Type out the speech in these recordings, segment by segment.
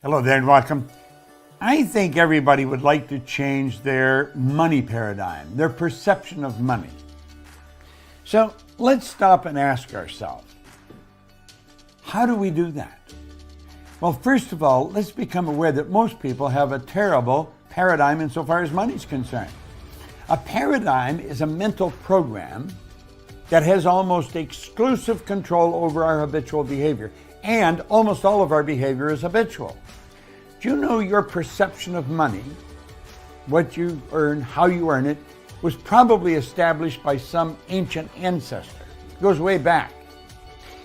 Hello there and welcome. I think everybody would like to change their money paradigm, their perception of money. So let's stop and ask ourselves, how do we do that? Well, first of all, let's become aware that most people have a terrible paradigm insofar as money is concerned. A paradigm is a mental program that has almost exclusive control over our habitual behavior, and almost all of our behavior is habitual. Do you know your perception of money, what you earn, how you earn it, was probably established by some ancient ancestor? It goes way back.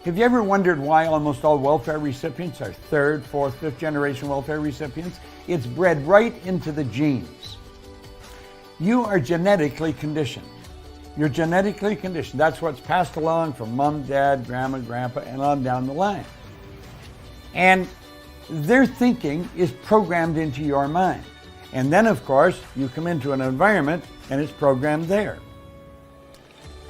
Have you ever wondered why almost all welfare recipients are third, fourth, fifth generation welfare recipients? It's bred right into the genes. You are genetically conditioned. You're genetically conditioned. That's what's passed along from mom, dad, grandma, grandpa, and on down the line. And their thinking is programmed into your mind. And then, of course, you come into an environment and it's programmed there.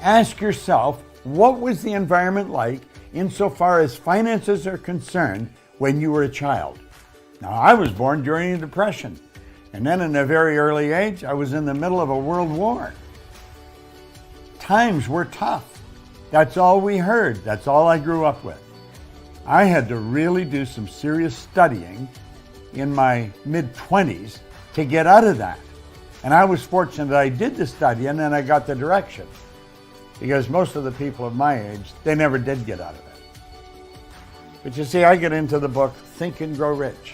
Ask yourself, what was the environment like insofar as finances are concerned when you were a child? Now, I was born during the Depression. And then in a very early age, I was in the middle of a world war. Times were tough. That's all we heard. That's all I grew up with. I had to really do some serious studying in my mid-20s to get out of that. And I was fortunate that I did the study and then I got the direction. Because most of the people of my age, they never did get out of it. But you see, I get into the book, Think and Grow Rich.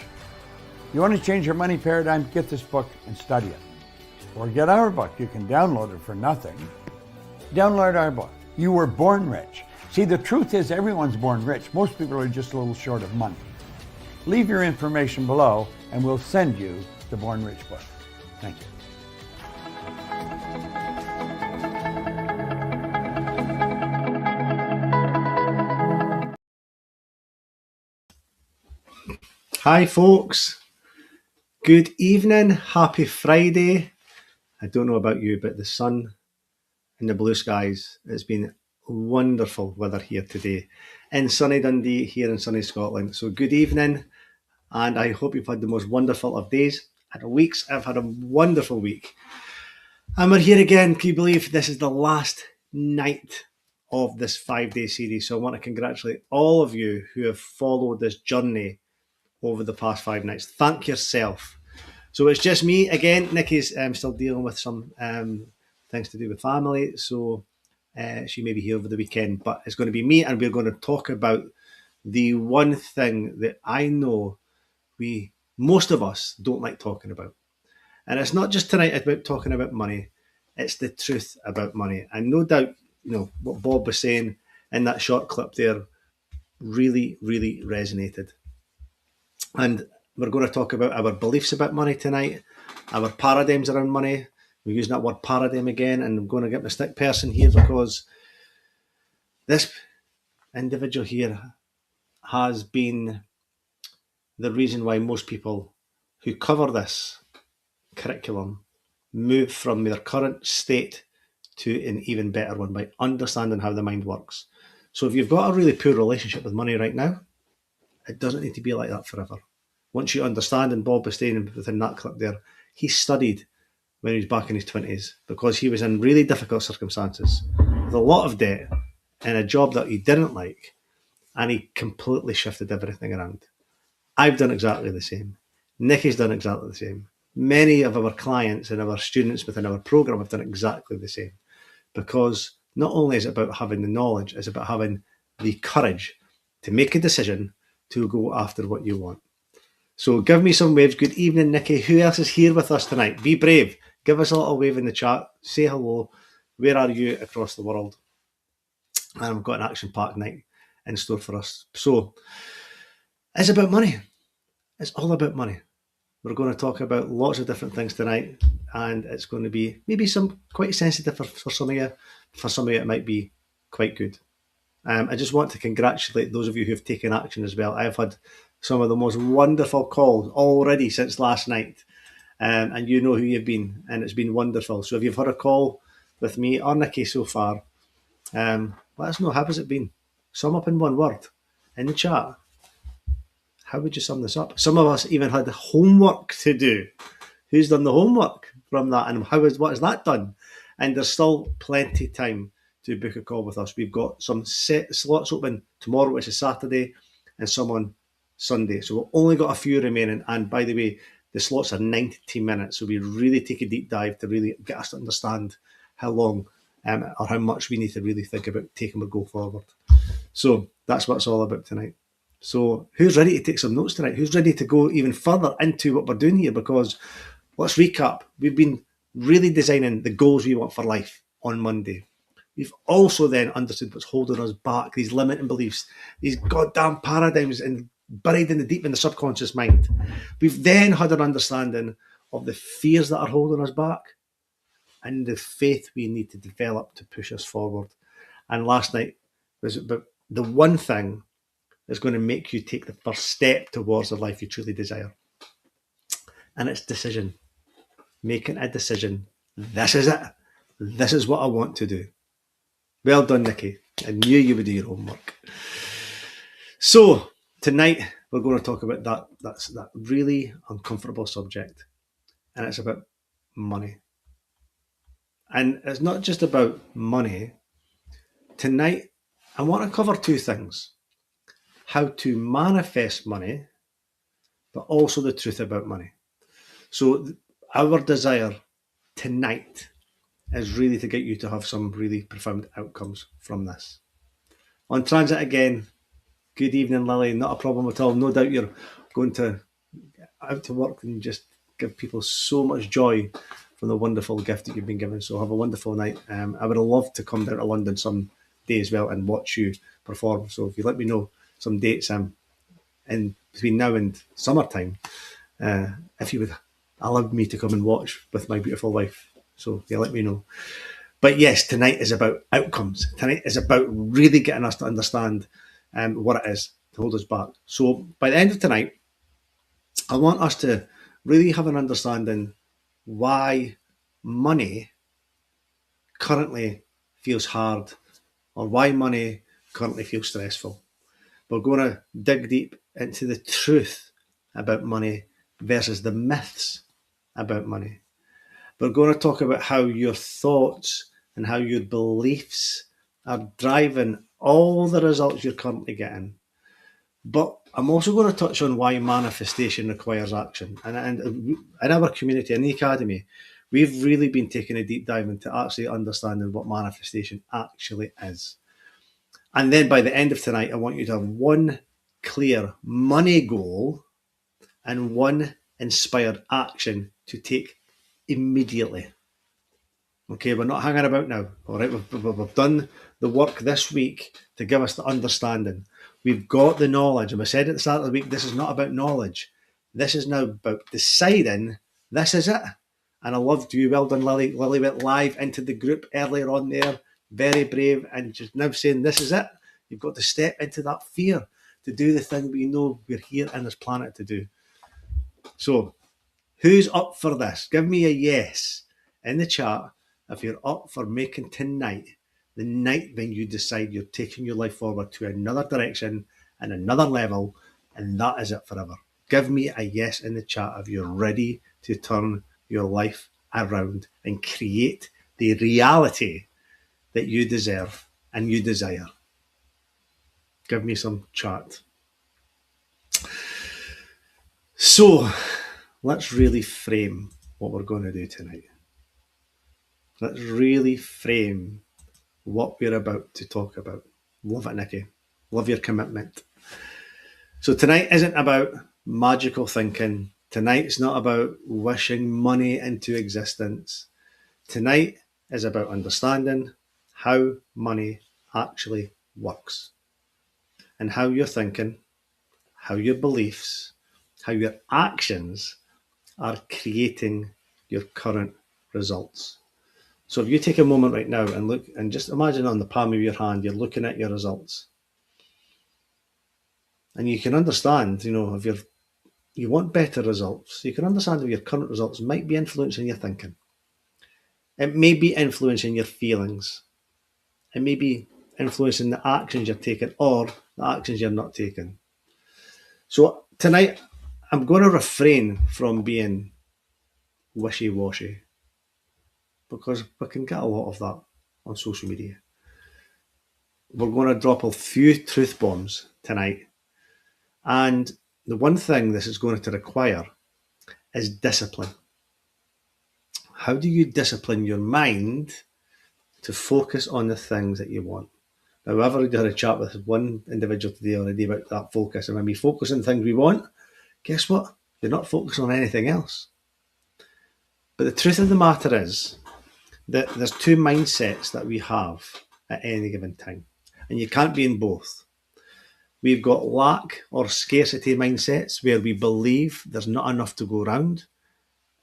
You want to change your money paradigm? Get this book and study it. Or get our book. You can download it for nothing. Download our book. You were born rich. See, the truth is everyone's born rich. Most people are just a little short of money. Leave your information below and we'll send you the Born Rich book. Thank you. Hi folks, good evening, happy Friday. I don't know about you, but the sun and the blue skies, it's been wonderful weather here today in sunny Dundee, here in sunny Scotland. So good evening, and I hope you've had the most wonderful of days and weeks. I've had a wonderful week. And we're here again. Can you believe this is the last night of this 5-day series? So I want to congratulate all of you who have followed this journey over the past 5 nights. Thank yourself. So it's just me again. Nikki's still dealing with some things to do with family, so she may be here over the weekend, but it's going to be me, and we're going to talk about the one thing that I know most of us don't like talking about. And it's not just tonight about talking about money, it's the truth about money. And no doubt, what Bob was saying in that short clip there really, really resonated. And we're going to talk about our beliefs about money tonight, our paradigms around money. We're using that word paradigm again, and I'm going to get my stick person here because this individual here has been the reason why most people who cover this curriculum move from their current state to an even better one by understanding how the mind works. So if you've got a really poor relationship with money right now, it doesn't need to be like that forever. Once you understand, and Bob was saying within that clip there, he studied when he was back in his 20s because he was in really difficult circumstances with a lot of debt and a job that he didn't like, and he completely shifted everything around. I've done exactly the same. Nikki's done exactly the same. Many of our clients and our students within our program have done exactly the same, because not only is it about having the knowledge, it's about having the courage to make a decision to go after what you want. So give me some waves. Good evening, Nikki. Who else is here with us tonight? Be brave. Give us a little wave in the chat. Say hello. Where are you across the world? And we've got an action-packed night in store for us. So it's about money. It's all about money. We're going to talk about lots of different things tonight, and it's going to be maybe some quite sensitive for some of you. For some of you, it might be quite good. I just want to congratulate those of you who have taken action as well. I've had some of the most wonderful calls already since last night, and you know who you've been, and it's been wonderful. So if you've had a call with me or Nikki so far, let us know, how has it been? Sum up in one word in the chat. how would you sum this up? Some of us even had homework to do. Who's done the homework from that, and what has that done? And there's still plenty of time to book a call with us. We've got some set slots open tomorrow, which is Saturday, and some on Sunday. So we've only got a few remaining. And by the way, the slots are 90 minutes. So we really take a deep dive to really get us to understand how long or how much we need to really think about taking our go forward. So that's what it's all about tonight. So who's ready to take some notes tonight? Who's ready to go even further into what we're doing here? Because let's recap. We've been really designing the goals we want for life on Monday. We've also then understood what's holding us back, these limiting beliefs, these goddamn paradigms and buried in the deep in the subconscious mind. We've then had an understanding of the fears that are holding us back and the faith we need to develop to push us forward. And last night was about the one thing that's going to make you take the first step towards the life you truly desire. And it's decision. Making a decision. This is it. This is what I want to do. Well done, Nikki. I knew you would do your homework. So tonight we're going to talk about that really uncomfortable subject, and it's about money. And it's not just about money. Tonight I want to cover two things: how to manifest money, but also the truth about money. So our desire tonight is really to get you to have some really profound outcomes from this. On transit again, good evening, Lily. Not a problem at all. No doubt you're going out to work and just give people so much joy from the wonderful gift that you've been given. So have a wonderful night. I would love to come down to London some day as well and watch you perform. So if you let me know some dates in between now and summertime, if you would allow me to come and watch with my beautiful wife. So yeah, let me know. But yes, tonight is about outcomes. Tonight is about really getting us to understand what it is to hold us back. So by the end of tonight, I want us to really have an understanding why money currently feels hard or why money currently feels stressful. We're going to dig deep into the truth about money versus the myths about money. We're going to talk about how your thoughts and how your beliefs are driving all the results you're currently getting. But I'm also going to touch on why manifestation requires action. And in our community, in the Academy, we've really been taking a deep dive into actually understanding what manifestation actually is. And then by the end of tonight, I want you to have one clear money goal and one inspired action to take immediately. Okay, we're not hanging about now. All right, we've done the work this week to give us the understanding. We've got the knowledge, and we said at the start of the week, this is not about knowledge. This is now about deciding this is it. And I loved you. Well done, Lily. Lily went live into the group earlier on there, very brave, and just now saying this is it. You've got to step into that fear to do the thing we know we're here on this planet to do. So, who's up for this? Give me a yes in the chat if you're up for making tonight the night when you decide you're taking your life forward to another direction and another level, and that is it forever. Give me a yes in the chat if you're ready to turn your life around and create the reality that you deserve and you desire. Give me some chat. So, let's really frame what we're going to do tonight. Let's really frame what we're about to talk about. Love it, Nikki. Love your commitment. So tonight isn't about magical thinking. Tonight's not about wishing money into existence. Tonight is about understanding how money actually works and how your thinking, how your beliefs, how your actions are creating your current results. So if you take a moment right now and look and just imagine on the palm of your hand, you're looking at your results. And you can understand, if you want better results, you can understand if your current results might be influencing your thinking. It may be influencing your feelings. It may be influencing the actions you're taking or the actions you're not taking. So Tonight, I'm going to refrain from being wishy-washy because we can get a lot of that on social media. We're going to drop a few truth bombs tonight. And the one thing this is going to require is discipline. How do you discipline your mind to focus on the things that you want? Now, I've already had a chat with one individual today already about that focus. And when we focus on things we want, guess what? You're not focused on anything else. But the truth of the matter is that there's two mindsets that we have at any given time. And you can't be in both. We've got lack or scarcity mindsets where we believe there's not enough to go around.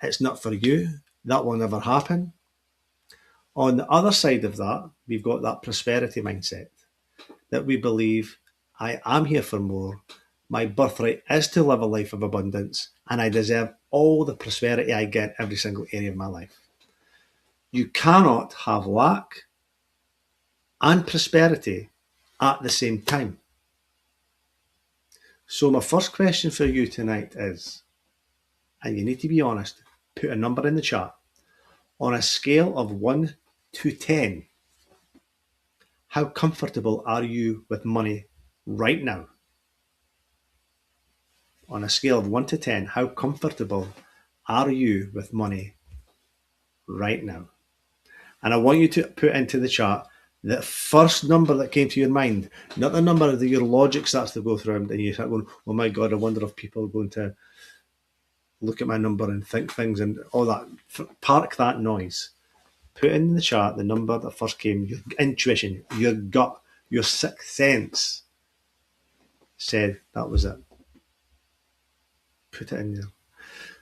It's not for you. That will never happen. On the other side of that, we've got that prosperity mindset that we believe I am here for more. My birthright is to live a life of abundance and I deserve all the prosperity I get in every single area of my life. You cannot have lack and prosperity at the same time. So my first question for you tonight is, and you need to be honest, put a number in the chat. On a scale of 1 to 10, how comfortable are you with money right now? On a scale of 1 to 10, how comfortable are you with money right now? And I want you to put into the chat the first number that came to your mind, not the number that your logic starts to go through and you start going, oh my God, I wonder if people are going to look at my number and think things and all that. Park that noise. Put in the chat the number that first came, your intuition, your gut, your sixth sense said that was it. Put it in there.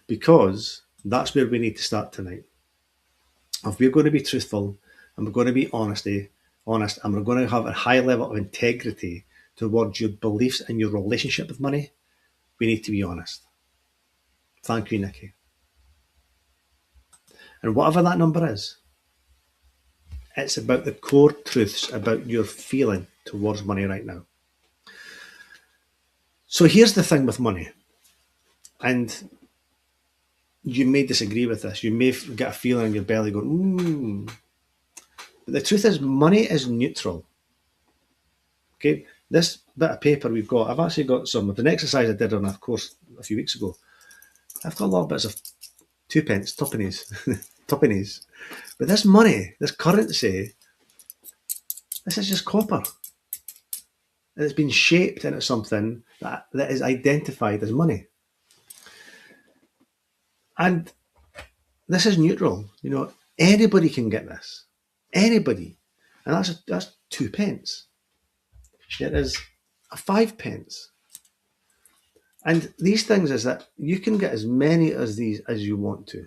Because that's where we need to start tonight. If we're going to be truthful and we're going to be honest, and we're going to have a high level of integrity towards your beliefs and your relationship with money, we need to be honest. Thank you, Nikki. And whatever that number is, it's about the core truths about your feeling towards money right now. So here's the thing with money. And you may disagree with this. You may get a feeling in your belly going, But the truth is, money is neutral. Okay, this bit of paper we've got, I've actually got some of an exercise I did on a course a few weeks ago. I've got a lot of bits of 2p, tuppennies. But this money, this currency, this is just copper. And it's been shaped into something that is identified as money. And this is neutral. You know, anybody can get this. Anybody. And that's 2p. It is a 5p. And these things is that you can get as many of these as you want to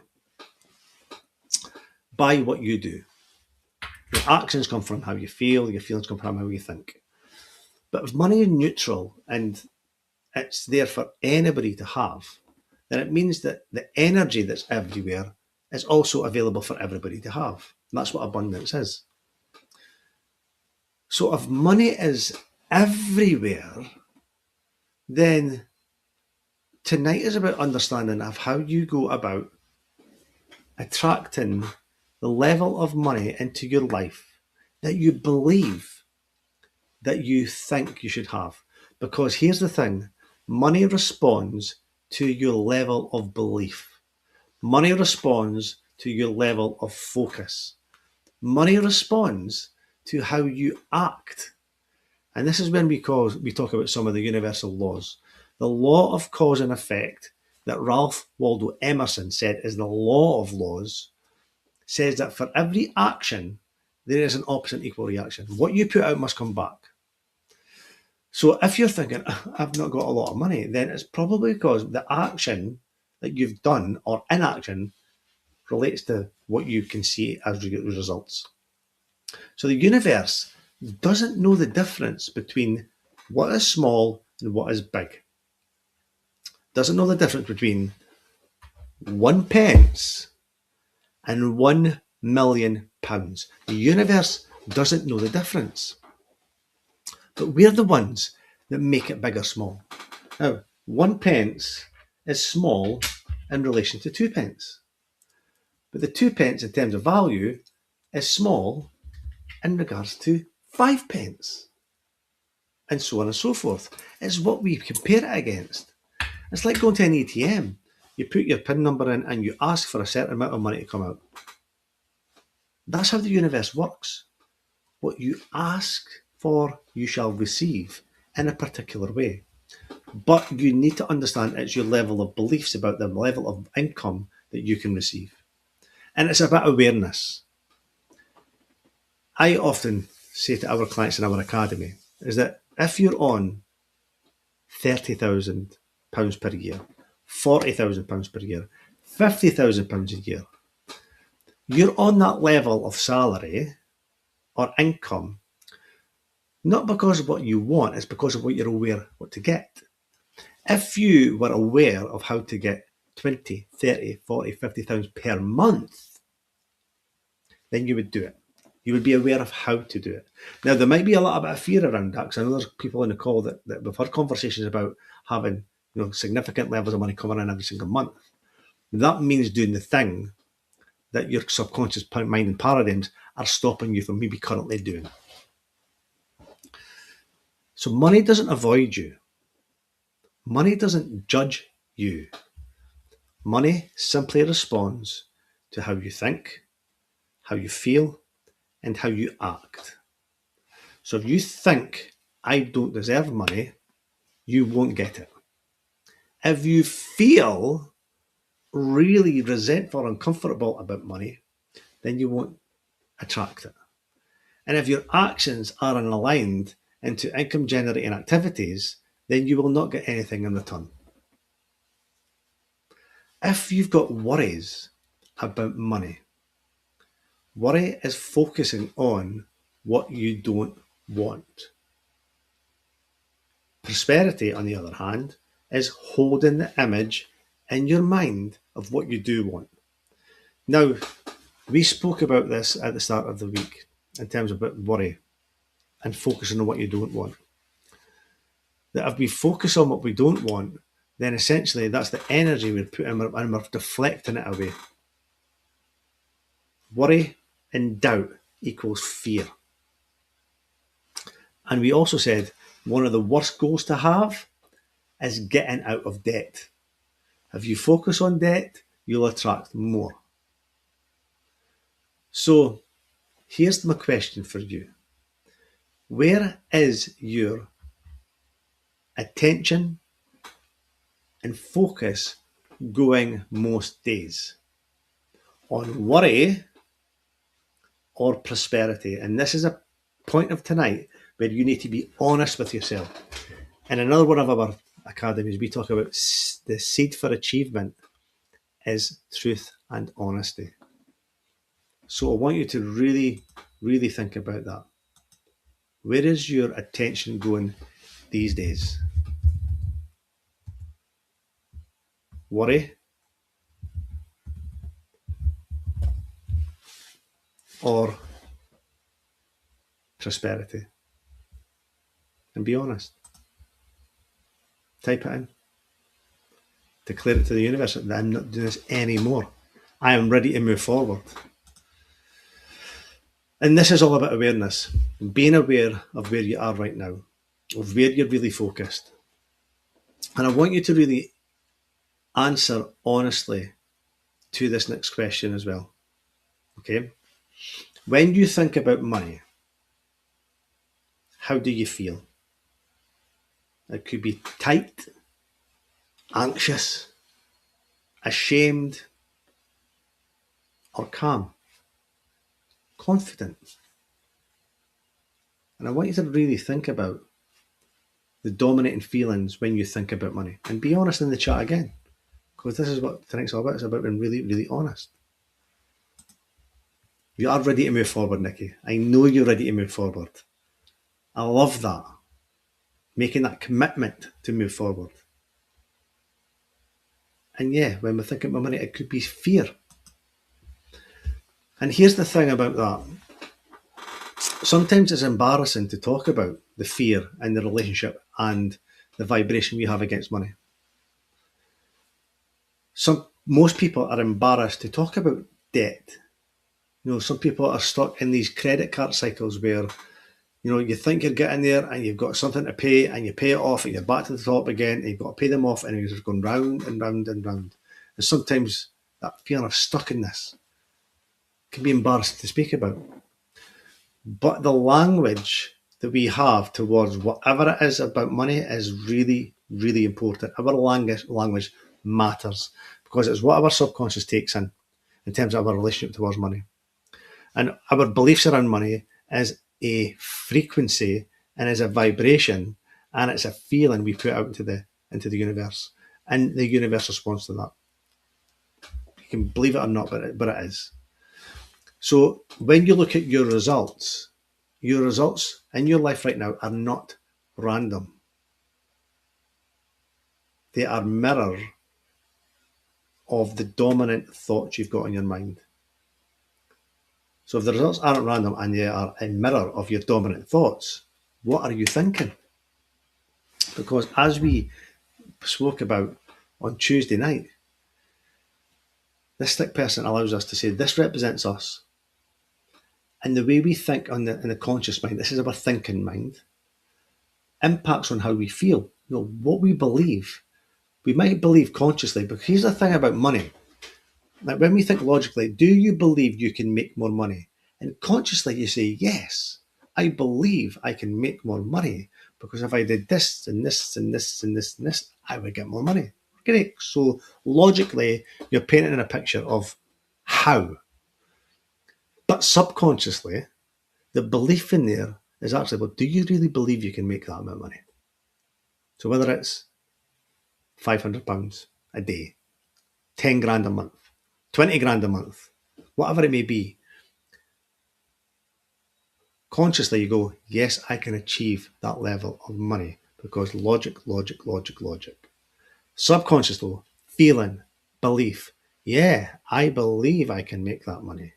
by what you do. Your actions come from how you feel, your feelings come from how you think. But if money is neutral and it's there for anybody to have, then it means that the energy that's everywhere is also available for everybody to have. And that's what abundance is. So if money is everywhere, then tonight is about understanding of how you go about attracting the level of money into your life that you believe that you think you should have. Because here's the thing, money responds to your level of belief. Money responds to your level of focus. Money responds to how you act. And this is when we talk about some of the universal laws. The law of cause and effect that Ralph Waldo Emerson said is the law of laws says that for every action, there is an opposite equal reaction. What you put out must come back. So if you're thinking, I've not got a lot of money, then it's probably because the action that you've done or inaction relates to what you can see as results. So the universe doesn't know the difference between what is small and what is big. Doesn't know the difference between 1p and £1 million. The universe doesn't know the difference. But we're the ones that make it big or small. Now, 1 pence is small in relation to 2 pence. But the 2 pence in terms of value is small in regards to 5 pence. And so on and so forth. It's what we compare it against. It's like going to an ATM. You put your PIN number in and you ask for a certain amount of money to come out. That's how the universe works. What you ask for, you shall receive in a particular way. But you need to understand it's your level of beliefs about the level of income that you can receive. And it's about awareness. I often say to our clients in our academy is that if you're on £30,000 per year, £40,000 per year, £50,000 a year, you're on that level of salary or income, not because of what you want, it's because of what you're aware what to get. If you were aware of how to get 20, 30, 40, 50,000 per month, then you would do it. You would be aware of how to do it. Now, there might be a little bit of fear around that, because I know there's people on the call that we've had conversations about having significant levels of money coming in every single month. That means doing the thing that your subconscious mind and paradigms are stopping you from maybe currently doing. So money doesn't avoid you. Money doesn't judge you. Money simply responds to how you think, how you feel, and how you act. So if you think, I don't deserve money, you won't get it. If you feel really resentful and uncomfortable about money, then you won't attract it. And if your actions are aligned into income generating activities, then you will not get anything in return. If you've got worries about money, worry is focusing on what you don't want. Prosperity, on the other hand, is holding the image in your mind of what you do want. Now, we spoke about this at the start of the week in terms of worry and focusing on what you don't want. That if we focus on what we don't want, then essentially that's the energy we're putting and we're deflecting it away. Worry and doubt equals fear. And we also said one of the worst goals to have is getting out of debt. If you focus on debt, you'll attract more. So here's my question for you. Where is your attention and focus going most days? On worry or prosperity? And this is a point of tonight where you need to be honest with yourself. In another one of our academies, we talk about the seed for achievement is truth and honesty. So I want you to really, really think about that. Where is your attention going these days? Worry or prosperity? And be honest. Type it in. Declare it to the universe that I'm not doing this anymore. I am ready to move forward. And this is all about awareness. Being aware of where you are right now, of where you're really focused. And I want you to really answer honestly to this next question as well. Okay? When you think about money, how do you feel? It could be tight, anxious, ashamed, or calm, confident. And I want you to really think about the dominating feelings when you think about money. And be honest in the chat again, because this is what tonight's all about. It's about being really, really honest. You are ready to move forward, Nikki. I know you're ready to move forward. I love that. Making that commitment to move forward. And yeah, when we're thinking about money, it could be fear. And here's the thing about that. Sometimes it's embarrassing to talk about the fear and the relationship and the vibration we have against money. Most people are embarrassed to talk about debt. Some people are stuck in these credit card cycles where, you think you're getting there and you've got something to pay and you pay it off and you're back to the top again and you've got to pay them off and you're just going round and round and round. And sometimes that feeling of stuckness can be embarrassing to speak about. But the language that we have towards whatever it is about money is really, really important. Our language matters because it's what our subconscious takes in terms of our relationship towards money. And our beliefs around money is a frequency and is a vibration and it's a feeling we put out into the universe. And the universe responds to that. You can believe it or not, but it is. So when you look at your results in your life right now are not random. They are mirror of the dominant thoughts you've got in your mind. So if the results aren't random and they are a mirror of your dominant thoughts, what are you thinking? Because as we spoke about on Tuesday night, this stick person allows us to say this represents us. And the way we think in the conscious mind, this is our thinking mind, impacts on how we feel. What we believe. We might believe consciously, but here's the thing about money. Like when we think logically, do you believe you can make more money? And consciously you say, yes, I believe I can make more money because if I did this and this and this and this and this, I would get more money. Great. So logically, you're painting a picture of how. But subconsciously, the belief in there is actually, well, do you really believe you can make that amount of money? So whether it's £500 a day, 10 grand a month, 20 grand a month, whatever it may be, consciously you go, yes, I can achieve that level of money because logic. Subconscious though, feeling, belief, yeah, I believe I can make that money.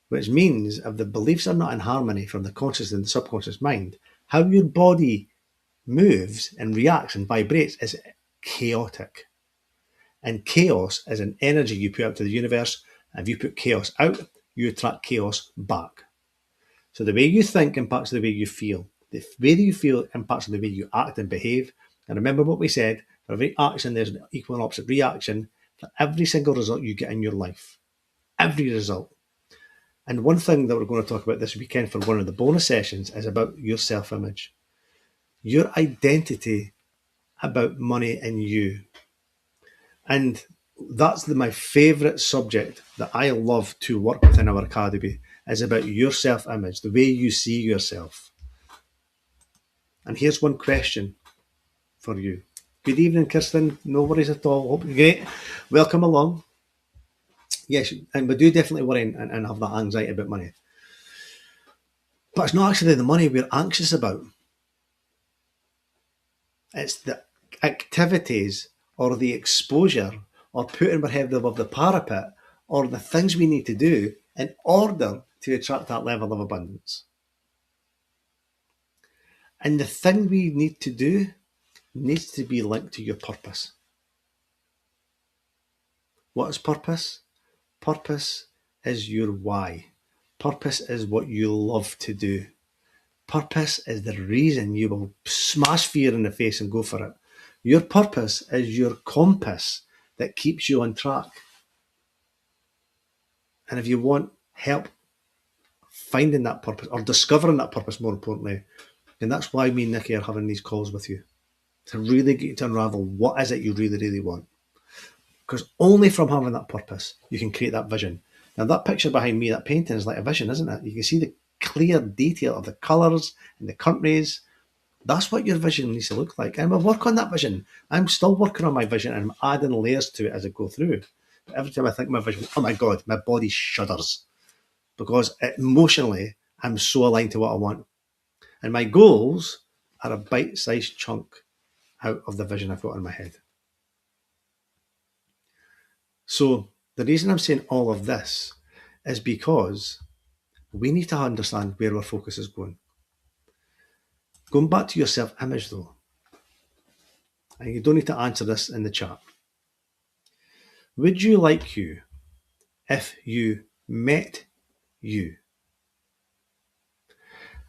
Which means if the beliefs are not in harmony from the conscious and the subconscious mind, how your body moves and reacts and vibrates is chaotic. And chaos is an energy you put out to the universe. And if you put chaos out, you attract chaos back. So the way you think impacts the way you feel. The way that you feel impacts the way you act and behave. And remember what we said, for every action, there's an equal and opposite reaction for every single result you get in your life. Every result. And one thing that we're going to talk about this weekend for one of the bonus sessions is about your self-image. Your identity about money and you. And that's my favourite subject that I love to work with in our academy is about your self-image, the way you see yourself. And here's one question for you. Good evening, Kirsten. No worries at all. Hope you're great. Welcome along. Yes, and we do definitely worry and have that anxiety about money. But it's not actually the money we're anxious about. It's the activities or the exposure or putting our head above the parapet or the things we need to do in order to attract that level of abundance. And the thing we need to do needs to be linked to your purpose. What is purpose? Purpose is your why. Purpose is what you love to do. Purpose is the reason you will smash fear in the face and go for it. Your purpose is your compass that keeps you on track. And if you want help finding that purpose or discovering that purpose, more importantly, then that's why me and Nikki are having these calls with you to really get you to unravel what is it you really, really want. Because only from having that purpose, you can create that vision. Now, that picture behind me, that painting is like a vision, isn't it? You can see the clear detail of the colours and the countries. That's what your vision needs to look like. And we'll work on that vision. I'm still working on my vision and I'm adding layers to it as I go through. But every time I think of my vision, oh my God, my body shudders. Because emotionally, I'm so aligned to what I want. And my goals are a bite-sized chunk out of the vision I've got in my head. So the reason I'm saying all of this is because we need to understand where our focus is going. Going back to your self-image though, and you don't need to answer this in the chat. Would you like you if you met you?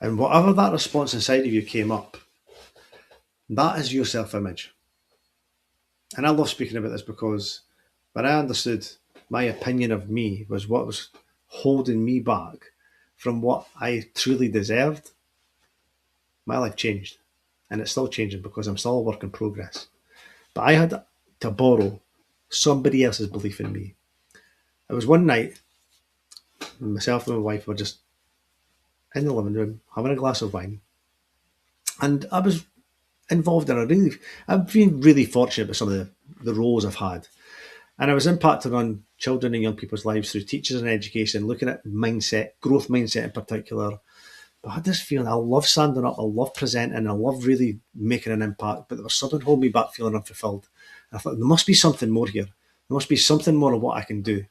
And whatever that response inside of you came up, that is your self-image. And I love speaking about this because when I understood my opinion of me was what was holding me back from what I truly deserved, my life changed. And it's still changing because I'm still a work in progress. But I had to borrow somebody else's belief in me. It was one night, myself and my wife were just in the living room having a glass of wine. And I was involved in I've been really fortunate with some of the roles I've had. And I was impacting on children and young people's lives through teachers and education, looking at mindset, growth mindset in particular. But I had this feeling I love standing up, I love presenting, I love really making an impact, but there was something holding me back feeling unfulfilled. And I thought, there must be something more here. There must be something more of what I can do.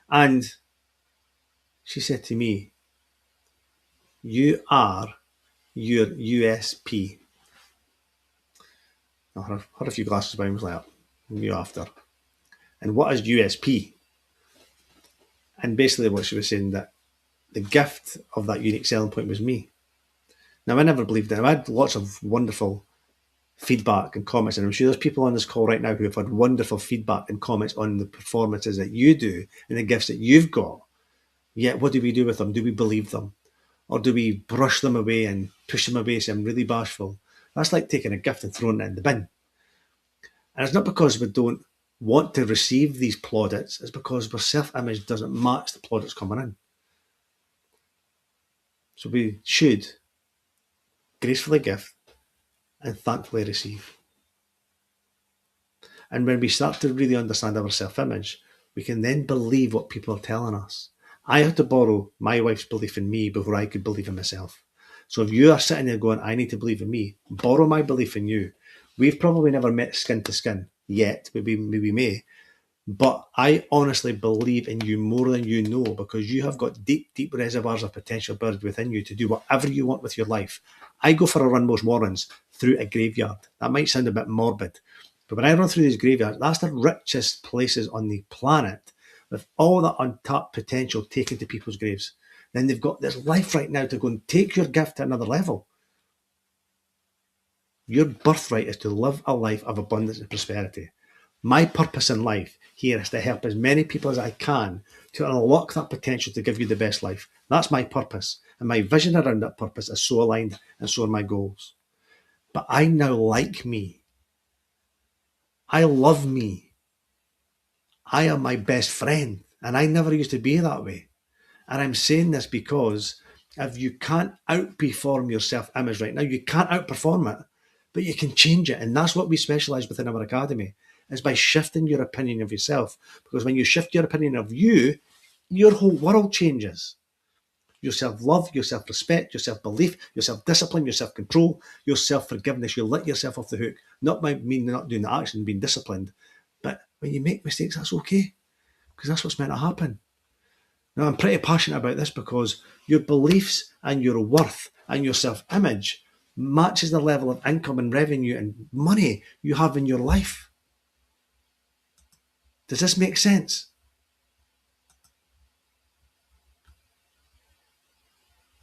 And she said to me, you are your USP. I had a few glasses of wine, was like, you after. And what is USP? And basically what she was saying, that the gift of that unique selling point was me. Now, I never believed it. I had lots of wonderful feedback and comments, and I'm sure there's people on this call right now who have had wonderful feedback and comments on the performances that you do and the gifts that you've got. Yet, what do we do with them? Do we believe them? Or do we brush them away and push them away, say, I'm really bashful? That's like taking a gift and throwing it in the bin. And it's not because we don't want to receive these plaudits, it's because our self-image doesn't match the plaudits coming in. So we should gracefully give and thankfully receive. And when we start to really understand our self-image, we can then believe what people are telling us. I had to borrow my wife's belief in me before I could believe in myself. So if you are sitting there going, I need to believe in me, borrow my belief in you. We've probably never met skin to skin yet, maybe we may. But I honestly believe in you more than you know, because you have got deep, deep reservoirs of potential buried within you to do whatever you want with your life. I go for a run most mornings through a graveyard. That might sound a bit morbid, but when I run through these graveyards, that's the richest places on the planet with all that untapped potential taken to people's graves. Then they've got this life right now to go and take your gift to another level. Your birthright is to live a life of abundance and prosperity. My purpose in life here is to help as many people as I can to unlock that potential to give you the best life. That's my purpose. And my vision around that purpose is so aligned, and so are my goals. But I now like me. I love me. I am my best friend. And I never used to be that way. And I'm saying this because if you can't outperform your self-image right now, you can't outperform it, but you can change it. And that's what we specialize within our academy, is by shifting your opinion of yourself. Because when you shift your opinion of you, your whole world changes. Your self-love, your self-respect, your self-belief, your self-discipline, your self-control, your self-forgiveness. You let yourself off the hook. Not by me not doing the action, being disciplined, but when you make mistakes, that's okay, because that's what's meant to happen. Now, I'm pretty passionate about this because your beliefs and your worth and your self-image matches the level of income and revenue and money you have in your life. Does this make sense?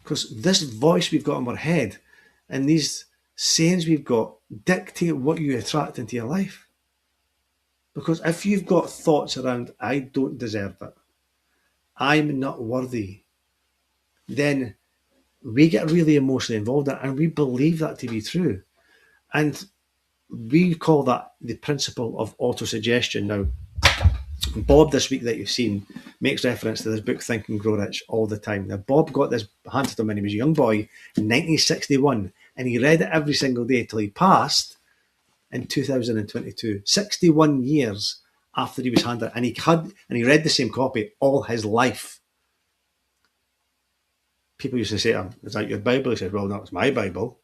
Because this voice we've got in our head and these sayings we've got dictate what you attract into your life. Because if you've got thoughts around, I don't deserve it, I'm not worthy, then we get really emotionally involved in it, and we believe that to be true. And we call that the principle of autosuggestion. Now, Bob, this week that you've seen, makes reference to this book, Think and Grow Rich, all the time. Now, Bob got this handed to him when he was a young boy in 1961, and he read it every single day till he passed in 2022, 61 years after he was handed it. And he read the same copy all his life. People used to say to him, is that your Bible? He said, well, no, it's my Bible.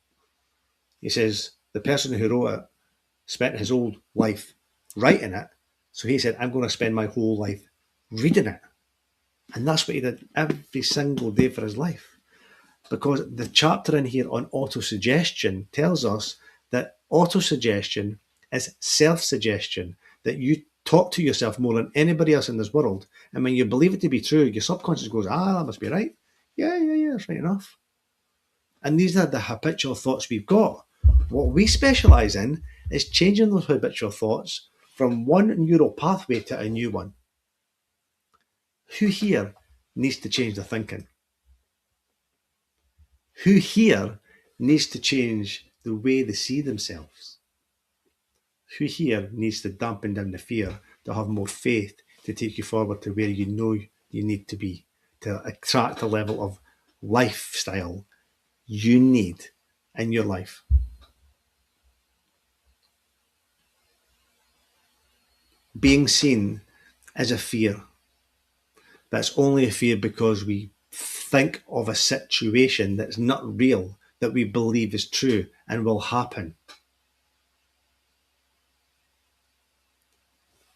He says, the person who wrote it spent his whole life writing it. So he said, I'm going to spend my whole life reading it. And that's what he did every single day for his life. Because the chapter in here on autosuggestion tells us that autosuggestion is self-suggestion, that you talk to yourself more than anybody else in this world. And when you believe it to be true, your subconscious goes, that must be right. Yeah, that's right enough. And these are the habitual thoughts we've got. What we specialize in is changing those habitual thoughts from one neural pathway to a new one. Who here needs to change their thinking? Who here needs to change the way they see themselves? Who here needs to dampen down the fear, to have more faith, to take you forward to where you know you need to be, to attract a level of lifestyle you need in your life? Being seen is a fear. That's only a fear because we think of a situation that's not real, that we believe is true and will happen.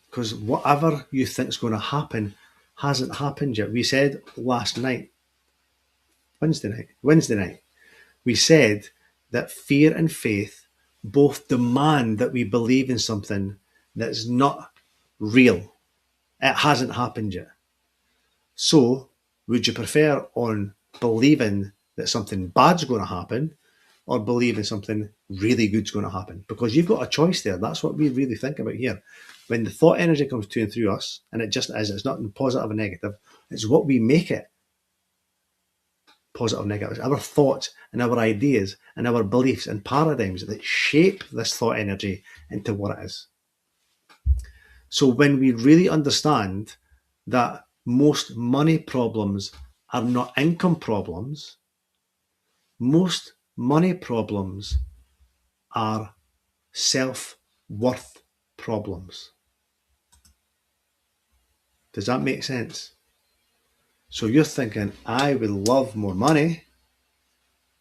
Because whatever you think is going to happen hasn't happened yet. We said last night, Wednesday night, we said that fear and faith both demand that we believe in something that's not real. It hasn't happened yet. So, would you prefer on believing that something bad's going to happen or believing something really good's going to happen? Because you've got a choice there. That's what we really think about here. When the thought energy comes to and through us, and it just is, it's not positive or negative, it's what we make it. Positive or negative. It's our thoughts and our ideas and our beliefs and paradigms that shape this thought energy into what it is. So when we really understand that most money problems are not income problems, most money problems are self-worth problems. Does that make sense? So you're thinking, I would love more money.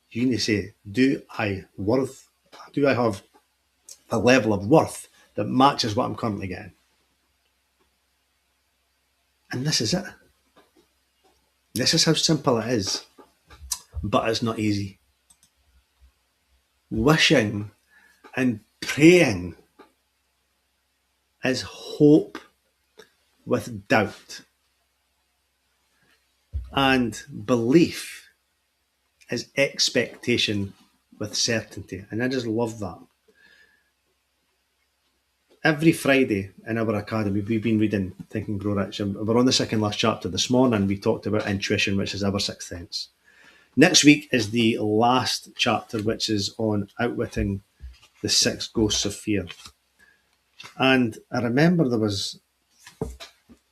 You need to say, do I have a level of worth that matches what I'm currently getting? And this is it. This is how simple it is, but it's not easy. Wishing and praying is hope with doubt. And belief is expectation with certainty. And I just love that. Every Friday in our academy, we've been reading Think and Grow Rich. And we're on the second last chapter. This morning, we talked about intuition, which is our sixth sense. Next week is the last chapter, which is on outwitting the 6 ghosts of fear. And I remember there was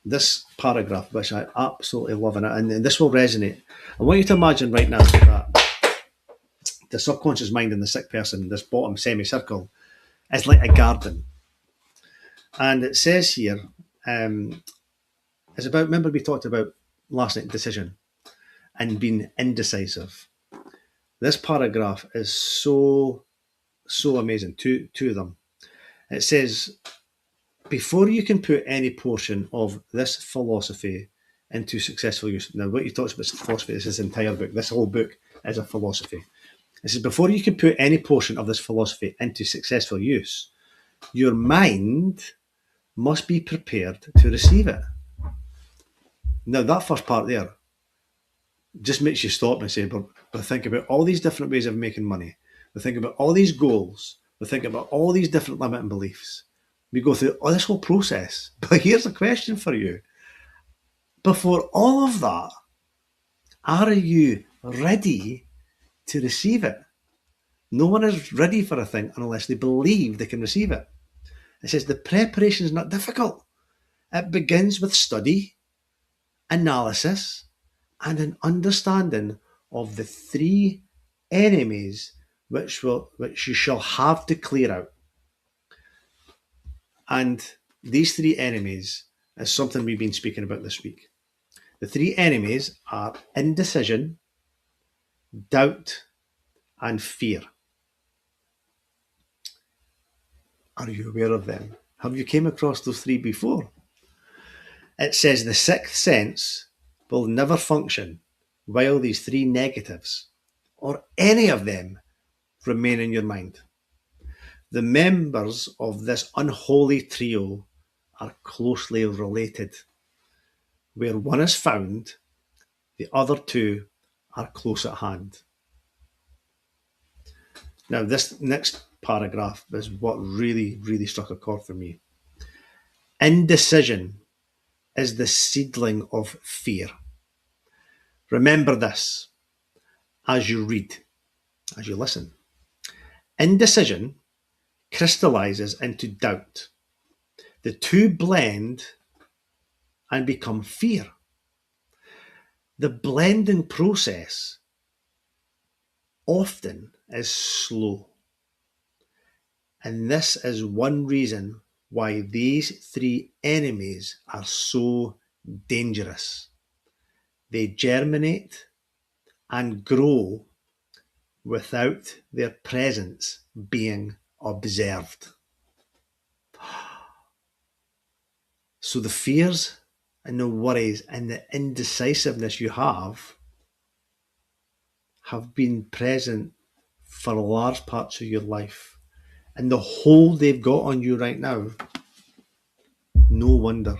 this paragraph, which I absolutely love, and this will resonate. I want you to imagine right now that the subconscious mind in the sick person, this bottom semicircle, is like a garden. And it says here, it's about, remember we talked about last night, decision and being indecisive. This paragraph is so amazing, two of them. It says, before you can put any portion of this philosophy into successful use. Now, what he talks about is philosophy. This is his entire book. This whole book is a philosophy. It says, before you can put any portion of this philosophy into successful use, your mind must be prepared to receive it. Now, that first part there just makes you stop and say, but think about all these different ways of making money. We think about all these goals. We think about all these different limiting beliefs. We go through this whole process. But here's a question for you. Before all of that, are you ready to receive it? No one is ready for a thing unless they believe they can receive it. It says the preparation is not difficult. It begins with study, analysis, and an understanding of the 3 enemies which you shall have to clear out. And these 3 enemies is something we've been speaking about this week. The 3 enemies are indecision, doubt, and fear. Are you aware of them? Have you came across those 3 before? It says the 6th sense will never function while these 3 negatives, or any of them, remain in your mind. The members of this unholy trio are closely related. Where one is found, the other two are close at hand. Now, this next paragraph is what really, really struck a chord for me. Indecision is the seedling of fear. Remember this as you read, as you listen. Indecision crystallizes into doubt. The two blend and become fear. The blending process often is slow. And this is one reason why these three enemies are so dangerous. They germinate and grow without their presence being observed. So the fears and the worries and the indecisiveness you have been present for large parts of your life. And the hold they've got on you right now, no wonder.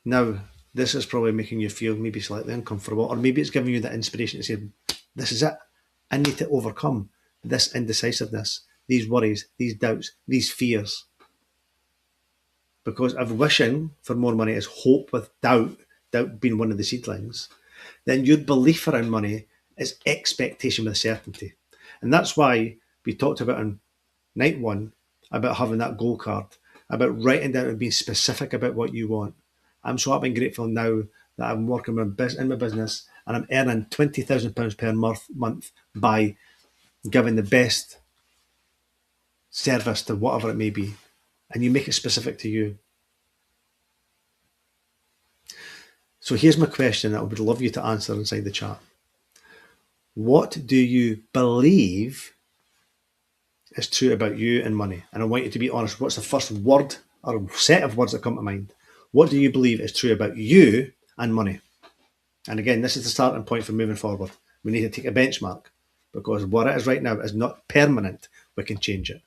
Now, this is probably making you feel maybe slightly uncomfortable, or maybe it's giving you the inspiration to say, this is it. I need to overcome this indecisiveness, these worries, these doubts, these fears. Because if wishing for more money is hope with doubt being one of the seedlings, then your belief around money is expectation with certainty. And that's why we talked about on night one about having that goal card, about writing down and being specific about what you want. I'm so happy and grateful now that I'm working in my business and I'm earning £20,000 per month by giving the best service to whatever it may be. And you make it specific to you. So here's my question that I would love you to answer inside the chat. What do you believe is true about you and money? And I want you to be honest. What's the first word or set of words that come to mind? What do you believe is true about you and money? And again, this is the starting point for moving forward. We need to take a benchmark because what it is right now is not permanent. We can change it.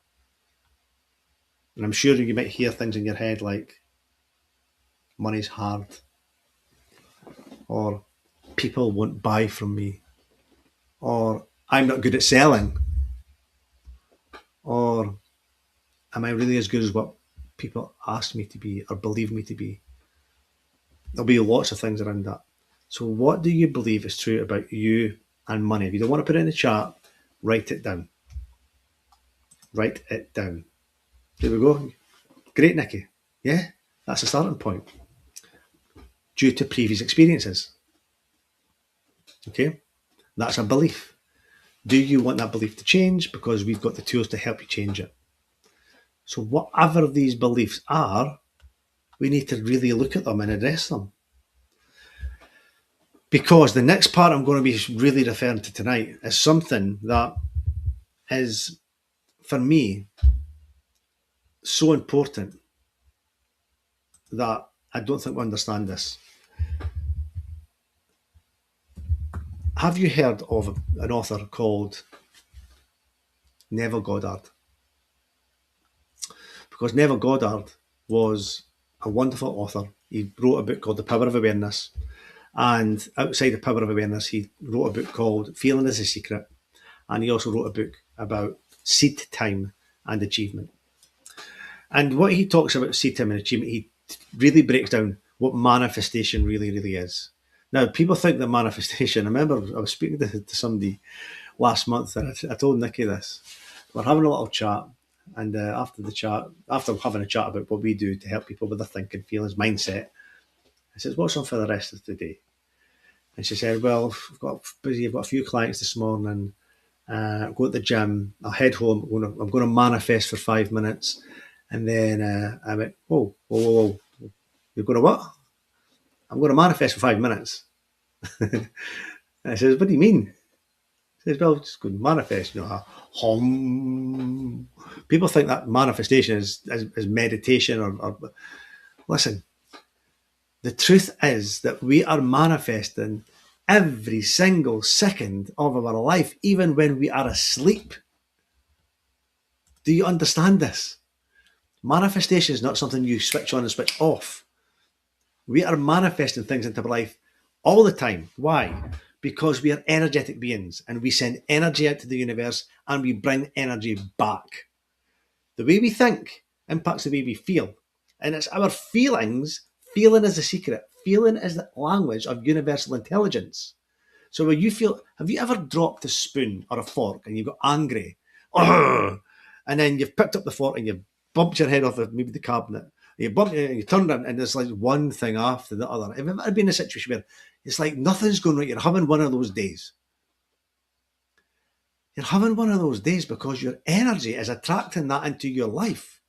And I'm sure you might hear things in your head like money's hard, or people won't buy from me, or I'm not good at selling, or am I really as good as what people ask me to be or believe me to be? There'll be lots of things around that. So what do you believe is true about you and money? If you don't want to put it in the chat, write it down. Write it down. There we go. Great, Nikki. Yeah, that's a starting point. Due to previous experiences. Okay, that's a belief. Do you want that belief to change? Because we've got the tools to help you change it. So whatever these beliefs are, we need to really look at them and address them. Because the next part I'm going to be really referring to tonight is something that is, for me, so important that I don't think we understand this. Have you heard of an author called Neville Goddard? Because Neville Goddard was a wonderful author. He wrote a book called The Power of Awareness. And outside The Power of Awareness, he wrote a book called Feeling is a Secret. And he also wrote a book about seed time and achievement. And what he talks about seed time and achievement, he really breaks down what manifestation really, really is. Now, people think that manifestation, I remember I was speaking to somebody last month and I told Nikki this. We're having a little chat, and after having a chat about what we do to help people with their thinking, feelings, mindset, I said, what's on for the rest of the day? And she said, well, I've got a few clients this morning, go to the gym, I'll head home, I'm going to manifest for 5 minutes. And then I went, whoa, you're going to what? I'm going to manifest for 5 minutes. And I says, what do you mean? He says, well, just go manifest, hum. People think that manifestation is meditation or listen, the truth is that we are manifesting every single second of our life, even when we are asleep. Do you understand this? Manifestation is not something you switch on and switch off. We are manifesting things into our life all the time. Why? Because we are energetic beings and we send energy out to the universe and we bring energy back. The way we think impacts the way we feel. And it's our feelings. Feeling is the secret. Feeling is the language of universal intelligence. So when you feel, have you ever dropped a spoon or a fork and you got angry? And then you've picked up the fork and you've bumped your head off maybe the cabinet. You bump it and you turn it and there's like one thing after the other. Have you ever been in a situation where it's like nothing's going right? You're having one of those days. You're having one of those days because your energy is attracting that into your life.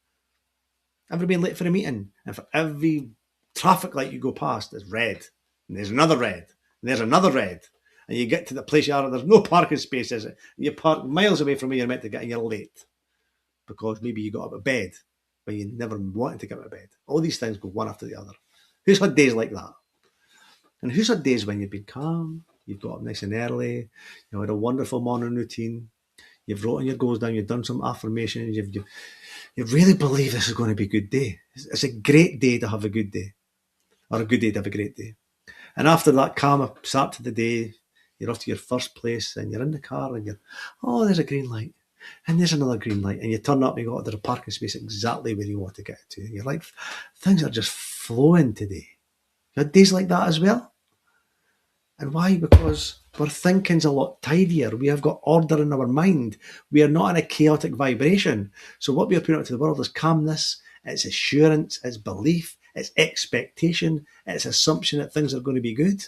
Ever been late for a meeting? And for every traffic light you go past, it's red. And there's another red. And there's another red. And you get to the place you are, there's no parking spaces. And you park miles away from where you're meant to get and you're late. Because maybe you got up of bed when you never wanted to get out of bed. All these things go one after the other. Who's had days like that? And who's had days when you've been calm, you've got up nice and early, you had a wonderful morning routine, you've written your goals down, you've done some affirmations, you really believe this is going to be a good day. It's a great day to have a good day, or a good day to have a great day. And after that calm start to the day, you're off to your first place and you're in the car and oh, there's a green light. And there's another green light. And you turn up and you got to the parking space exactly where you want to get to. And you're like, things are just flowing today. You had days like that as well? And why? Because our thinking's a lot tidier. We have got order in our mind. We are not in a chaotic vibration. So what we are putting out to the world is calmness, it's assurance, it's belief, it's expectation, it's assumption that things are going to be good.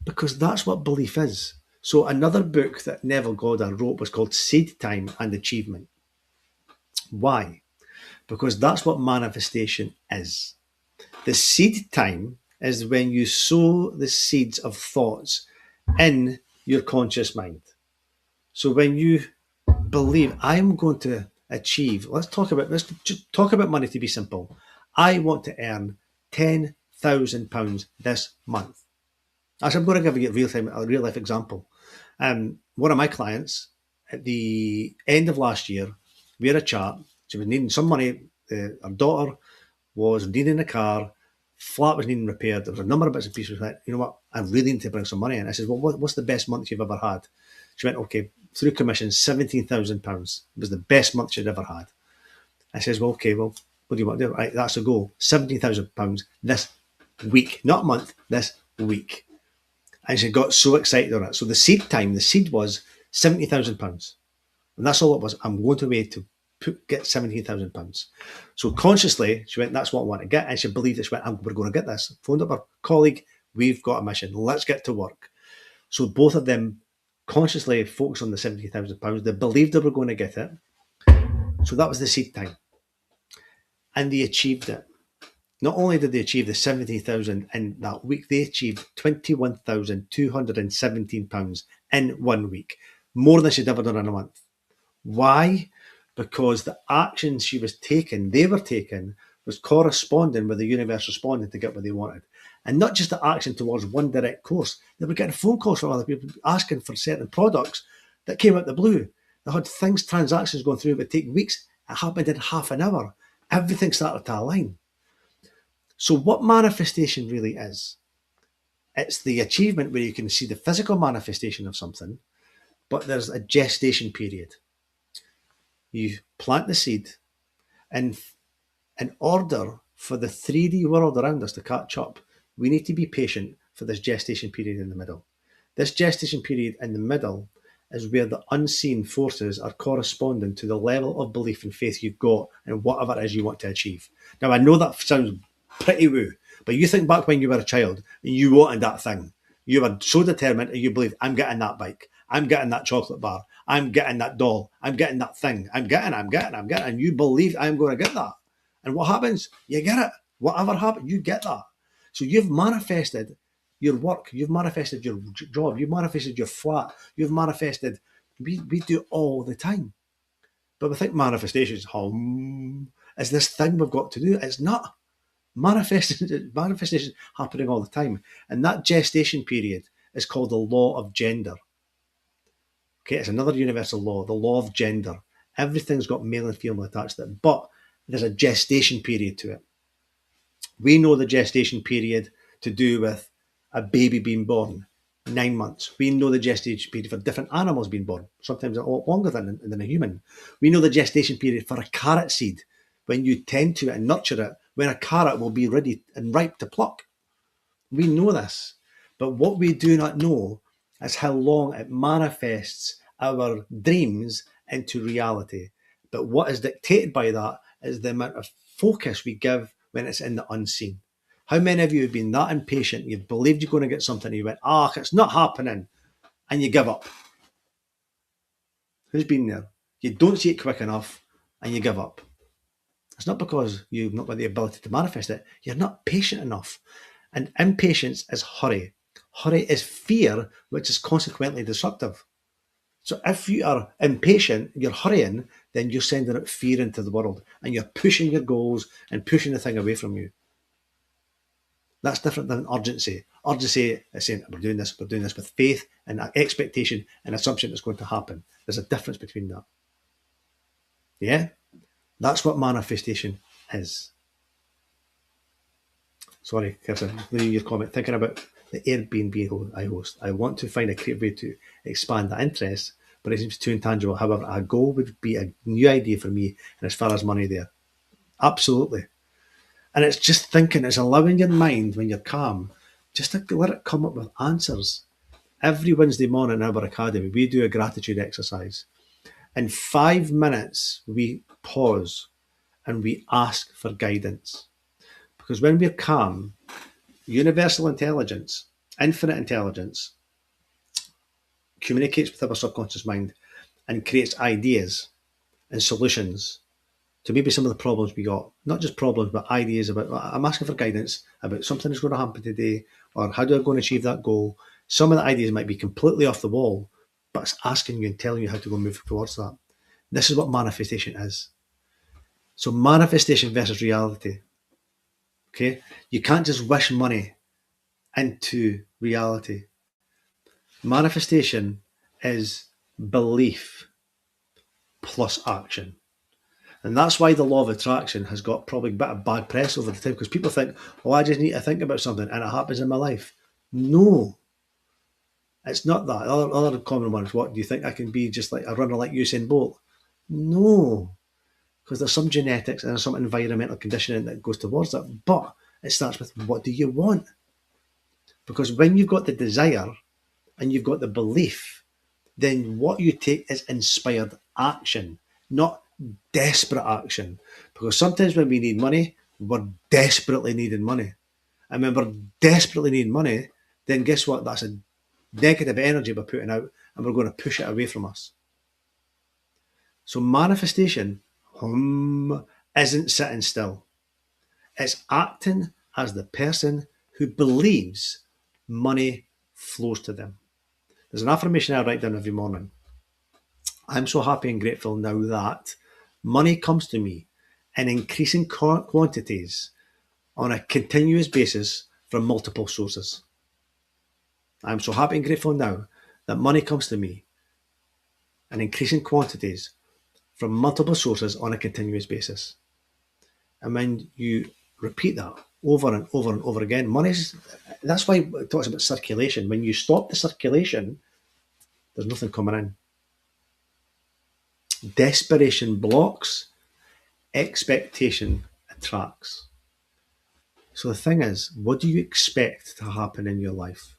Because that's what belief is. So another book that Neville Goddard wrote was called Seed Time and Achievement. Why? Because that's what manifestation is. The seed time is when you sow the seeds of thoughts in your conscious mind. So when you believe, I'm going to achieve, let's talk about money to be simple. I want to earn £10,000 this month. Actually, I'm going to give you a real life example. One of my clients, at the end of last year, we had a chat. She was needing some money. Her daughter was needing a car. Flat was needing repaired. There was a number of bits and pieces. Like, you know what? I really need to bring some money in. I said, well, what's the best month you've ever had? She went, okay, through commission, £17,000. It was the best month she'd ever had. I says, well, okay, well, what do you want to do? Right, that's the goal. £17,000 this week, not month, this week. And she got so excited on it. So the seed was £70,000. And that's all it was. I'm going away to get £17,000. So consciously, she went, that's what I want to get. And she believed it. She went, we're going to get this. Phoned up her colleague. We've got a mission. Let's get to work. So both of them consciously focused on the £70,000. They believed they were going to get it. So that was the seed time. And they achieved it. Not only did they achieve the 70,000 in that week, they achieved £21,217 in 1 week, more than she'd ever done in a month. Why? Because the actions she was taking, they were taking, was corresponding with the universe responding to get what they wanted. And not just the action towards one direct course. They were getting phone calls from other people asking for certain products that came out the blue. They had transactions going through, it would take weeks. It happened in half an hour. Everything started to align. So what manifestation really is, it's the achievement where you can see the physical manifestation of something, but there's a gestation period. You plant the seed, and in order for the 3D world around us to catch up, we need to be patient for this gestation period in the middle. This gestation period in the middle is where the unseen forces are corresponding to the level of belief and faith you've got in whatever it is you want to achieve. Now, I know that sounds pretty woo, but you think back when you were a child and you wanted that thing. You were so determined and you believed, I'm getting that bike, I'm getting that chocolate bar, I'm getting that doll, I'm getting that thing, I'm getting, and you believe I'm going to get that. And what happens? You get it. Whatever happens, you get that. So you've manifested your work, you've manifested your job, you've manifested your flat, you've manifested, we do all the time. But we think manifestation is this thing we've got to do. It's not. Manifestation happening all the time. And that gestation period is called the law of gender. Okay, it's another universal law, the law of gender. Everything's got male and female attached to it, but there's a gestation period to it. We know the gestation period to do with a baby being born, 9 months. We know the gestation period for different animals being born, sometimes a lot longer than a human. We know the gestation period for a carrot seed, when you tend to it and nurture it, when a carrot will be ready and ripe to pluck. We know this. But what we do not know is how long it manifests our dreams into reality. But what is dictated by that is the amount of focus we give when it's in the unseen. How many of you have been that impatient, you've believed you're going to get something, and you went, it's not happening, and you give up? Who's been there? You don't see it quick enough, and you give up. It's not because you've not got the ability to manifest it. You're not patient enough. And impatience is hurry. Hurry is fear, which is consequently destructive. So if you are impatient, you're hurrying, then you're sending out fear into the world, and you're pushing your goals and pushing the thing away from you. That's different than urgency. Urgency is saying, we're doing this with faith and expectation and assumption it's going to happen. There's a difference between that. Yeah? That's what manifestation is. Sorry, Kirsten, reading your comment, thinking about the Airbnb I host. I want to find a creative way to expand that interest, but it seems too intangible. However, a goal would be a new idea for me, and as far as money there. Absolutely. And it's just thinking, it's allowing your mind, when you're calm, just to let it come up with answers. Every Wednesday morning in our academy, we do a gratitude exercise. In 5 minutes, we pause and we ask for guidance. Because when we're calm, universal intelligence, infinite intelligence, communicates with our subconscious mind and creates ideas and solutions to maybe some of the problems we got. Not just problems, but ideas about, I'm asking for guidance about something that's going to happen today, or how do I go and achieve that goal? Some of the ideas might be completely off the wall, but it's asking you and telling you how to go move towards that. This is what manifestation is. So manifestation versus reality. Okay? You can't just wish money into reality. Manifestation is belief plus action. And that's why the law of attraction has got probably a bit of bad press over the time, because people think, I just need to think about something and it happens in my life. No, it's not that. Other common ones, what do you think I can be, just like a runner like Usain Bolt? No, because there's some genetics and there's some environmental conditioning that goes towards it. But it starts with, what do you want? Because when you've got the desire and you've got the belief, then what you take is inspired action, not desperate action. Because sometimes when we need money, we're desperately needing money. And when we're desperately needing money, then guess what? That's a negative energy we're putting out, and we're going to push it away from us. So manifestation isn't sitting still. It's acting as the person who believes money flows to them. There's an affirmation I write down every morning. I'm so happy and grateful now that money comes to me in increasing quantities on a continuous basis from multiple sources. I'm so happy and grateful now that money comes to me in increasing quantities from multiple sources on a continuous basis. And when you repeat that over and over and over again, that's why it talks about circulation. When you stop the circulation, there's nothing coming in. Desperation blocks, expectation attracts. So the thing is, what do you expect to happen in your life?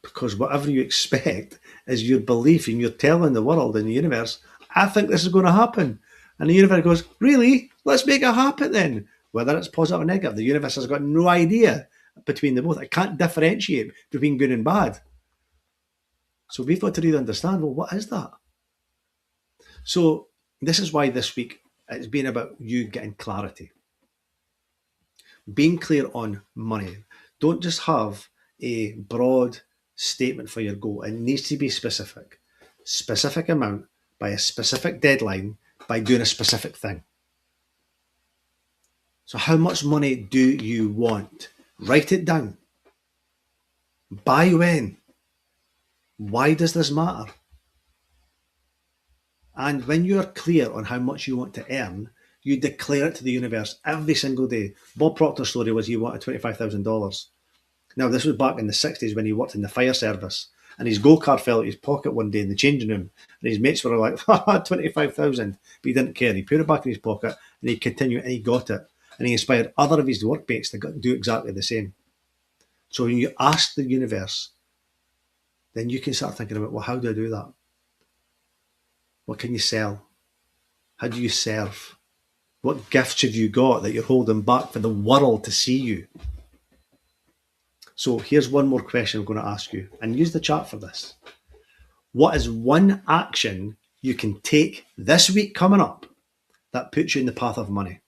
Because whatever you expect is your belief, and you're telling the world and the universe, I think this is going to happen. And the universe goes, really? Let's make it happen then. Whether it's positive or negative, the universe has got no idea between the both. It can't differentiate between good and bad. So we've got to really understand, well, what is that? So this is why this week it's been about you getting clarity. Being clear on money. Don't just have a broad statement for your goal. It needs to be specific. Specific amount by a specific deadline by doing a specific thing. So how much money do you want? Write it down. By when? Why does this matter? And when you're clear on how much you want to earn, you declare it to the universe every single day. Bob Proctor's story was he wanted $25,000. Now, this was back in the 60s when he worked in the fire service. And his go-kart fell out of his pocket one day in the changing room. And his mates were like, 25,000. But he didn't care. He put it back in his pocket and he continued and he got it. And he inspired other of his workmates to do exactly the same. So when you ask the universe, then you can start thinking about, well, how do I do that? What can you sell? How do you serve? What gifts have you got that you're holding back for the world to see you? So here's one more question I'm going to ask you, and use the chat for this. What is one action you can take this week coming up that puts you in the path of money?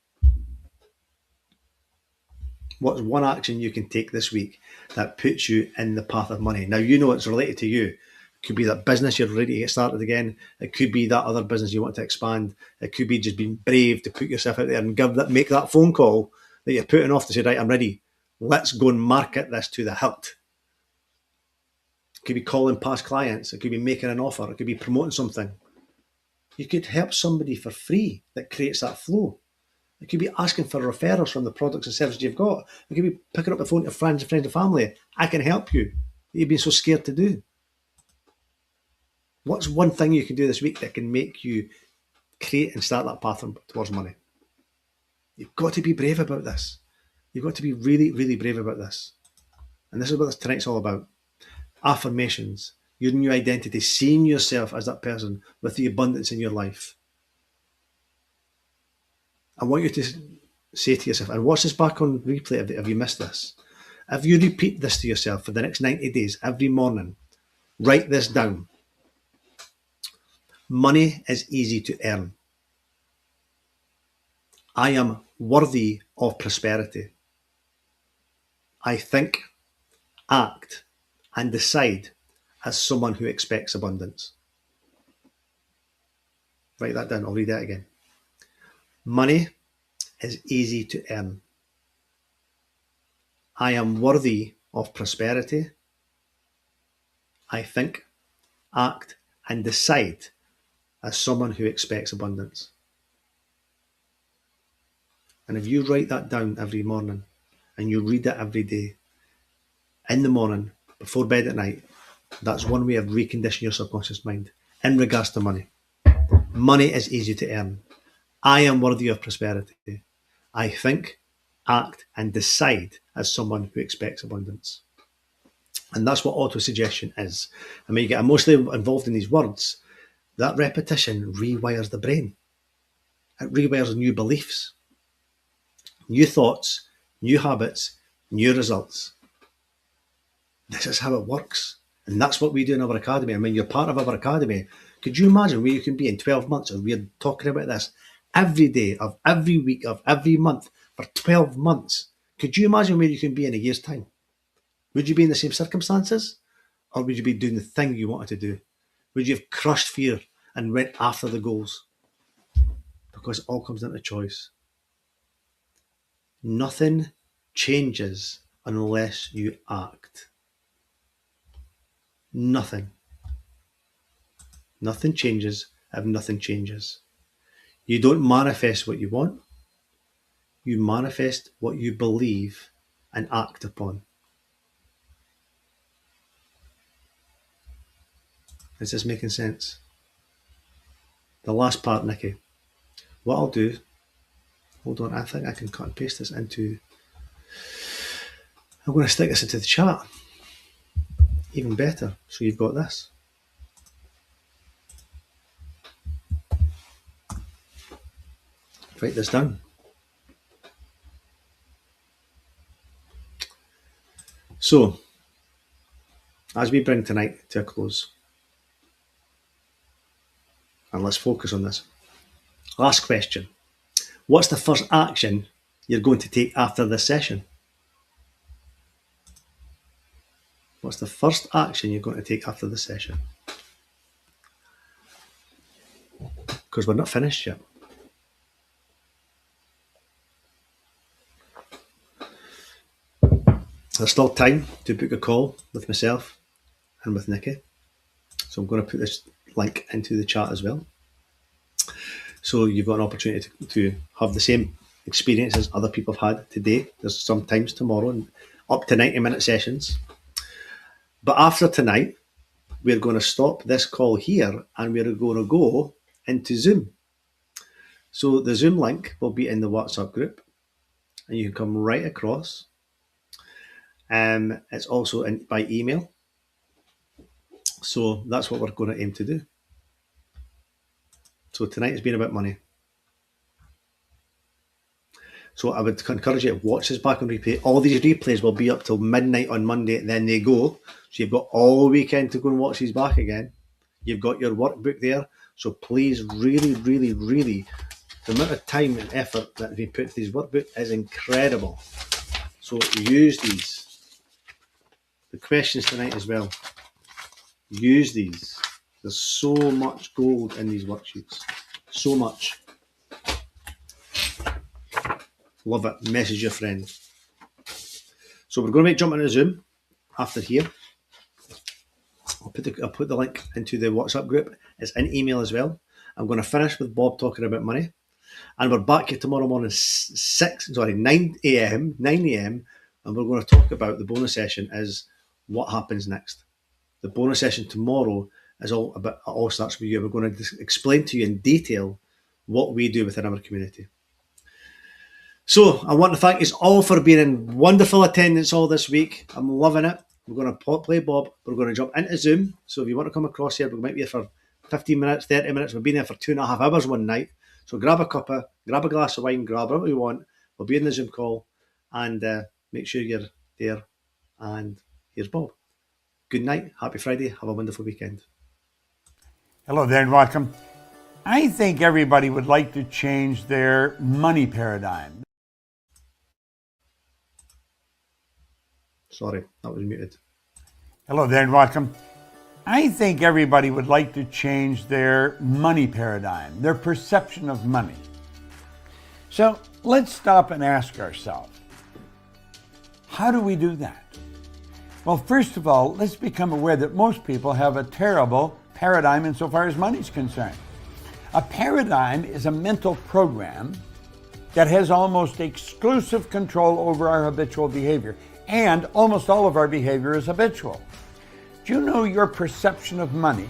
What's one action you can take this week that puts you in the path of money? Now, you know it's related to you. It could be that business you're ready to get started again. It could be that other business you want to expand. It could be just being brave to put yourself out there and make that phone call that you're putting off to say, right, I'm ready. Let's go and market this to the hilt. It could be calling past clients. It could be making an offer. It could be promoting something. You could help somebody for free that creates that flow. It could be asking for referrals from the products and services you've got. It could be picking up the phone to friends and family. I can help you. That you've been so scared to do. What's one thing you can do this week that can make you create and start that path towards money? You've got to be brave about this. You've got to be really, really brave about this. And this is what tonight's all about. Affirmations, your new identity, seeing yourself as that person with the abundance in your life. I want you to say to yourself, and watch this back on replay if you missed this. If you repeat this to yourself for the next 90 days, every morning, write this down. Money is easy to earn. I am worthy of prosperity. I think, act, and decide as someone who expects abundance. Write that down. I'll read that again. Money is easy to earn. I am worthy of prosperity. I think, act, and decide as someone who expects abundance. And if you write that down every morning and you read it every day, in the morning, before bed at night, that's one way of reconditioning your subconscious mind in regards to money. Money is easy to earn. I am worthy of prosperity. I think, act, and decide as someone who expects abundance. And that's what auto-suggestion is. And when you get emotionally involved in these words, that repetition rewires the brain. It rewires new beliefs, new thoughts, new habits, new results. This is how it works. And that's what we do in our academy. And when you're part of our academy, could you imagine where you can be in 12 months? And we're talking about this every day of every week of every month for 12 months. Could you imagine where you can be in a year's time? Would you be in the same circumstances? Or would you be doing the thing you wanted to do? Would you have crushed fear and went after the goals? Because it all comes down to choice. Nothing changes unless you act. Nothing. Nothing changes if nothing changes. You don't manifest what you want. You manifest what you believe and act upon. Is this making sense? The last part, Nikki. What I'll do, hold on, I think I can cut and paste this into, I'm going to stick this into the chat. Even better, so you've got this. Write this down. So, as we bring tonight to a close, and let's focus on this. Last question. What's the first action you're going to take after this session? What's the first action you're going to take after this session? Because we're not finished yet. There's still time to book a call with myself and with Nikki. So I'm going to put this link into the chat as well. So you've got an opportunity to have the same experience as other people have had today. There's sometimes tomorrow, and up to 90-minute sessions. But after tonight, we're going to stop this call here and we're going to go into Zoom. So the Zoom link will be in the WhatsApp group and you can come right across. It's also by email. So that's what we're going to aim to do. So tonight has been about money. So I would encourage you to watch this back on replay. All these replays will be up till midnight on Monday, then they go. So you've got all weekend to go and watch these back again. You've got your workbook there. So please, really, really, really, the amount of time and effort that has been put to this workbook is incredible. So use these. The questions tonight as well. Use these. There's so much gold in these worksheets. So much. Love it. Message your friend. So we're going to jump into Zoom after here. I'll put the link into the WhatsApp group. It's in email as well. I'm going to finish with Bob talking about money. And we're back here tomorrow morning, 9 a.m. And we're going to talk about the bonus session is what happens next. The bonus session tomorrow is all starts with you. We're going to explain to you in detail what we do within our community. So I want to thank you all for being in wonderful attendance all this week. I'm loving it. We're going to play Bob. We're going to jump into Zoom. So if you want to come across here, we might be here for 15 minutes, 30 minutes. We've been here for 2.5 hours one night. So grab a glass of wine, grab whatever you want. We'll be in the Zoom call and make sure you're there. And here's Bob. Good night. Happy Friday. Have a wonderful weekend. Hello there and welcome. I think everybody would like to change their money paradigm. Sorry, that was muted. Hello there and welcome. I think everybody would like to change their money paradigm, their perception of money. So let's stop and ask ourselves, how do we do that? Well, first of all, let's become aware that most people have a terrible paradigm insofar as money is concerned. A paradigm is a mental program that has almost exclusive control over our habitual behavior, and almost all of our behavior is habitual. Do you know your perception of money,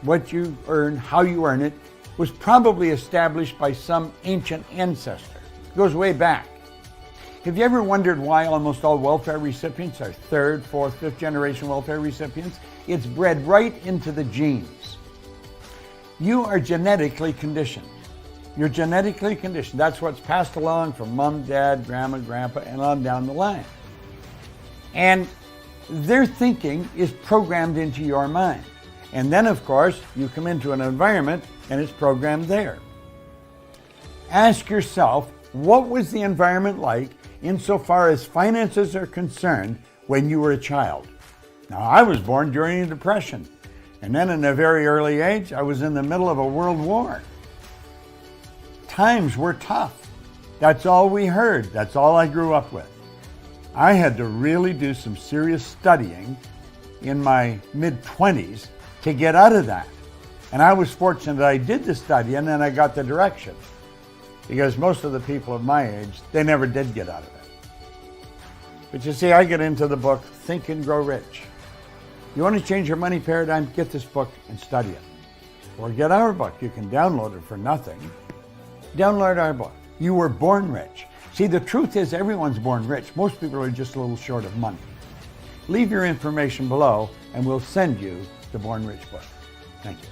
what you earn, how you earn it, was probably established by some ancient ancestor? It goes way back. Have you ever wondered why almost all welfare recipients are third, fourth, fifth generation welfare recipients? It's bred right into the genes. You are genetically conditioned. You're genetically conditioned. That's what's passed along from mom, dad, grandma, grandpa, and on down the line. And their thinking is programmed into your mind. And then, of course, you come into an environment and it's programmed there. Ask yourself, what was the environment like insofar as finances are concerned when you were a child? Now, I was born during the Depression. And then in a very early age, I was in the middle of a world war. Times were tough. That's all we heard. That's all I grew up with. I had to really do some serious studying in my mid-20s to get out of that. And I was fortunate that I did the study and then I got the direction. Because most of the people of my age, they never did get out of it. But you see, I get into the book, Think and Grow Rich. You want to change your money paradigm, get this book and study it. Or get our book. You can download it for nothing. Download our book. You were born rich. See, the truth is everyone's born rich. Most people are just a little short of money. Leave your information below and we'll send you the Born Rich book. Thank you.